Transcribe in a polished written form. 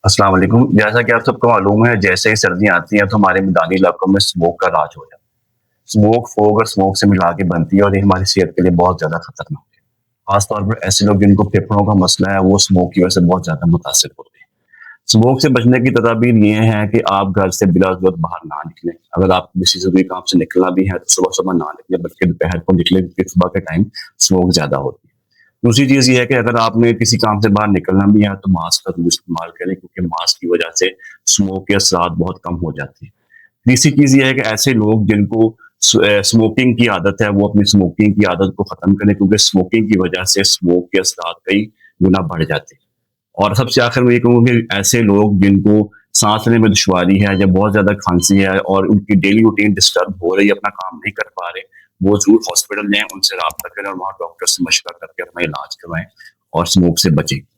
السلام علیکم۔ جیسا کہ آپ سب کو معلوم ہے، جیسے ہی سردیاں آتی ہیں تو ہمارے میدانی علاقوں میں اسموک کا راج ہو جاتا ہے۔ اسموک فوگ اور اسموک سے ملا کے بنتی ہے اور یہ ہماری صحت کے لیے بہت زیادہ خطرناک ہے۔ خاص طور پر ایسے لوگ جن کو پھیپھڑوں کا مسئلہ ہے وہ اسموک کی وجہ سے بہت زیادہ متاثر ہوتے ہیں۔ اسموک سے بچنے کی تدابیر یہ ہیں کہ آپ گھر سے بلا ضرورت باہر نہ نکلیں۔ اگر آپ کسی ضروری کام سے نکلنا بھی ہے تو صبح صبح نہ نکلیں، بلکہ دوپہر کو نکلیں، کیونکہ صبح کے ٹائم اسموک زیادہ ہوتی ہے۔ دوسری چیز یہ ہے کہ اگر آپ نے کسی کام سے باہر نکلنا بھی ہے تو ماسک کا ضرور استعمال کریں، کیونکہ ماسک کی وجہ سے اسموک کے اثرات بہت کم ہو جاتے ہیں۔ تیسری چیز یہ ہے کہ ایسے لوگ جن کو اسموکنگ کی عادت ہے وہ اپنی اسموکنگ کی عادت کو ختم کریں، کیونکہ اسموکنگ کی وجہ سے اسموک کے اثرات کئی گنا بڑھ جاتے ہیں۔ اور سب سے آخر میں یہ کہوں کہ ایسے لوگ جن کو سانس لینے میں دشواری ہے یا بہت زیادہ کھانسی ہے اور ان کی ڈیلی روٹین ڈسٹرب ہو رہی ہے، اپنا کام نہیں کر پا رہے، وہ ضرور ہاسپٹل جائیں، ان سے رابطہ کریں اور وہاں ڈاکٹر سے مشورہ کر کے اپنا علاج کروائیں اور اسموک سے بچیں۔